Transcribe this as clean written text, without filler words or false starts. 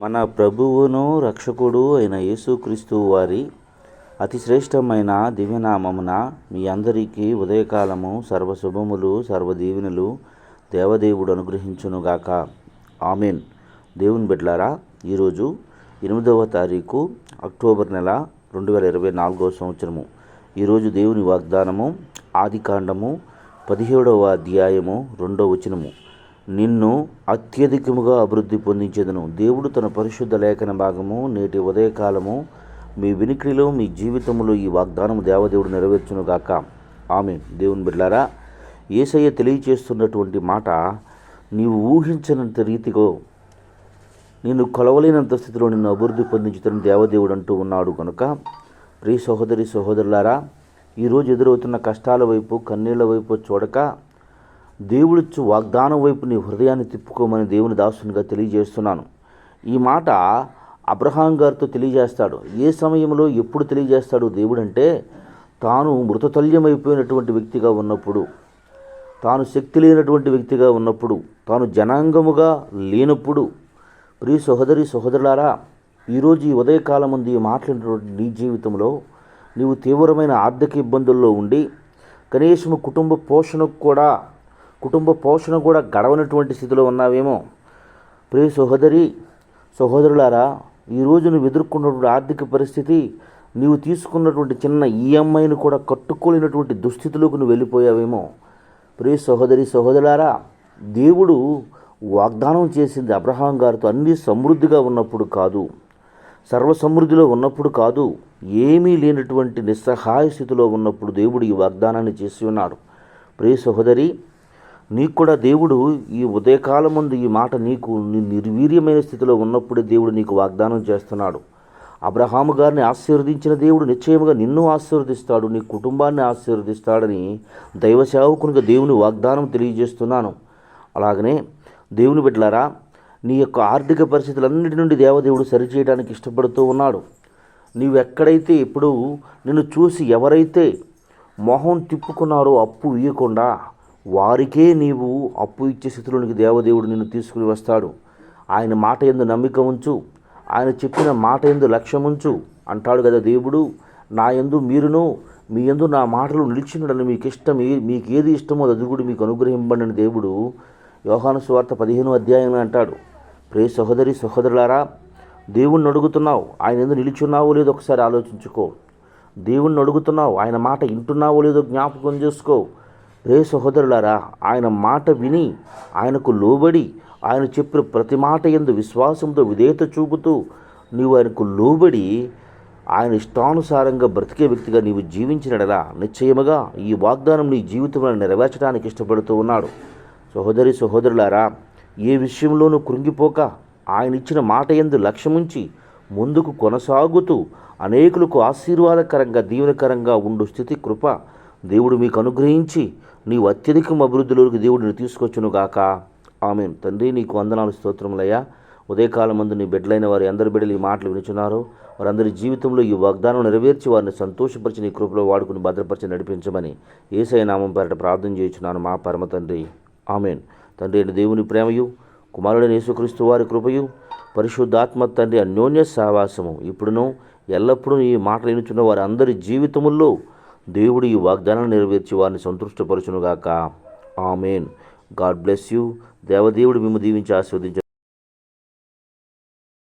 మన ప్రభువును రక్షకుడు అయిన యేసుక్రీస్తు వారి అతి శ్రేష్టమైన దివ్యనామమున మీ అందరికీ ఉదయకాలము సర్వశుభములు సర్వదీవెనలు దేవదేవుడు అనుగ్రహించునుగాక. ఆమెన్. దేవుని బిడ్డలారా, ఈరోజు 8వ తారీఖు అక్టోబర్ నెల 2024 సంవత్సరము. ఈరోజు దేవుని వాగ్దానము ఆదికాండము 17వ అధ్యాయము 2వ వచనము. నిన్ను అత్యధికముగా అభివృద్ధి పొందించేదను. దేవుడు తన పరిశుద్ధ లేఖన భాగము నేటి ఉదయకాలము మీ వినికిడిలో మీ జీవితంలో ఈ వాగ్దానము దేవదేవుడు నెరవేర్చునుగాక. ఆమె. దేవుని బిడ్డలారా, యేసయ్య తెలియచేస్తున్నటువంటి మాట, నీవు ఊహించనంత రీతిగా నిన్ను కొలవలేనంత స్థితిలో నిన్ను అభివృద్ధి పొందించుతానని దేవదేవుడు అంటూ ఉన్నాడు. కనుక ప్రియ సహోదరి సహోదరులారా, ఈరోజు ఎదురవుతున్న కష్టాల వైపు కన్నీళ్ల వైపు చూడక దేవుడిచ్చు వాగ్దానం వైపు నీ హృదయాన్ని తిప్పుకోమని దేవుని దాసునిగా తెలియజేస్తున్నాను. ఈ మాట అబ్రహాం గారితో తెలియజేస్తాడు. ఏ సమయంలో ఎప్పుడు తెలియజేస్తాడు దేవుడు అంటే, తాను మృతతుల్యమైపోయినటువంటి వ్యక్తిగా ఉన్నప్పుడు, తాను శక్తి లేనటువంటి వ్యక్తిగా ఉన్నప్పుడు, తాను జనాంగముగా లేనప్పుడు. ప్రియ సహోదరి సహోదరులారా, ఈరోజు ఈ ఉదయకాలం ముందు ఈ మాట్లాడినటువంటి నీ జీవితంలో నీవు తీవ్రమైన ఆర్థిక ఇబ్బందుల్లో ఉండి కనీసం కుటుంబ పోషణ కూడా గడవనటువంటి స్థితిలో ఉన్నావేమో. ప్రియ సహోదరి సహోదరులారా, ఈరోజు నువ్వు ఎదుర్కొన్నటువంటి ఆర్థిక పరిస్థితి, నీవు తీసుకున్నటువంటి చిన్న ఈఎంఐని కూడా కట్టుకోలేనటువంటి దుస్థితిలోకి నువ్వు వెళ్ళిపోయావేమో. ప్రియ సహోదరి సహోదరులారా, దేవుడు వాగ్దానం చేసింది అబ్రహాం గారితో అన్నీ సమృద్ధిగా ఉన్నప్పుడు కాదు, సర్వసమృద్ధిలో ఉన్నప్పుడు కాదు, ఏమీ లేనటువంటి నిస్సహాయ స్థితిలో ఉన్నప్పుడు దేవుడు ఈ వాగ్దానాన్ని చేసి ఉన్నాడు. ప్రియ సహోదరి, నీకు కూడా దేవుడు ఈ ఉదయకాలం ముందు ఈ మాట నీకు నిర్వీర్యమైన స్థితిలో ఉన్నప్పుడే దేవుడు నీకు వాగ్దానం చేస్తున్నాడు. అబ్రహాము గారిని ఆశీర్వదించిన దేవుడు నిశ్చయముగా నిన్ను ఆశీర్వదిస్తాడు, నీ కుటుంబాన్ని ఆశీర్వదిస్తాడని దైవ సేవకునిగా దేవుని వాగ్దానం తెలియజేస్తున్నాను. అలాగనే దేవుని బిడ్డలారా, నీ యొక్క ఆర్థిక పరిస్థితులన్నిటి నుండి దేవదేవుడు సరిచేయడానికి ఇష్టపడుతూ ఉన్నాడు. నీవు ఎక్కడైతే ఇప్పుడు నిన్ను చూసి ఎవరైతే మొహం తిప్పుకున్నారో అప్పు ఇవ్వకుండా, వారికే నీవు అప్పు ఇచ్చే స్థితిలోనికి దేవదేవుడు నిన్ను తీసుకుని వస్తాడు. ఆయన మాట యందు నమ్మిక ఉంచు, ఆయన చెప్పిన మాట యందు లక్ష్యముంచు అంటాడు కదా దేవుడు. నా యందు మీరును మీ యందు నా మాటలు నిలిచినడని మీకు ఏది ఇష్టమో అది కూడా మీకు అనుగ్రహింపండి దేవుడు యోహాను సువార్త 15వ అధ్యాయంలో అంటాడు. ప్రియ సహోదరి సహోదరులారా, దేవుణ్ణి అడుగుతున్నావు, ఆయన యందు నిలిచున్నావో లేదో ఒకసారి ఆలోచించుకో. దేవుణ్ణి అడుగుతున్నావు, ఆయన మాట వింటున్నావో లేదో జ్ఞాపకం చేసుకో. ప్రియ సహోదరులారా, ఆయన మాట విని ఆయనకు లోబడి ఆయన చెప్పిన ప్రతి మాట యందు విశ్వాసంతో విధేయత చూపుతూ నీవు ఆయనకు లోబడి ఆయన ఇష్టానుసారంగా బ్రతికే వ్యక్తిగా నీవు జీవించినడలా నిశ్చయముగా ఈ వాగ్దానం నీ జీవితంలో నెరవేర్చడానికి ఇష్టపడుతూ ఉన్నాడు. సహోదరి సహోదరులారా, ఏ విషయంలోనూ కృంగిపోక ఆయన ఇచ్చిన మాట యందు లక్ష్యముంచి ముందుకు కొనసాగుతూ అనేకులకు ఆశీర్వాదకరంగా దీవెనకరంగా ఉండు స్థితి కృప దేవుడు మీకు అనుగ్రహించి నీవు అత్యధికం అభివృద్ధిలోకి దేవుడిని తీసుకొచ్చునుగాక. ఆమేన్. తండ్రి, నీకు వందనాలు స్తోత్రములయ్యా. ఉదయకాలం ముందు నీ బిడ్డలైన వారి అందరి బిడ్డలు ఈ మాటలు వినుచున్నారు. వారందరి జీవితంలో ఈ వాగ్దానం నెరవేర్చి వారిని సంతోషపరిచి నీ కృపలో వాడుకుని భద్రపరిచి నడిపించమని యేసయ్య నామం పేరట ప్రార్థన చేయుచున్నాను మా పరమ తండ్రి. ఆమేన్. తండ్రి అయిన దేవుని ప్రేమయు, కుమారుడైన యేసుక్రీస్తు వారి కృపయు, పరిశుద్ధాత్మ తండ్రి అన్యోన్య సహవాసము ఇప్పుడును ఎల్లప్పుడూ ఈ మాటలు వినుచున్న వారి అందరి జీవితముల్లో దేవుడు ఈ వాగ్దానాన్ని నెరవేర్చి వారిని సంతృష్టపరచునుగాక. ఆమేన్. God bless you. దేవదేవుడు మిమ్ము దీవించి ఆశీర్వదించు.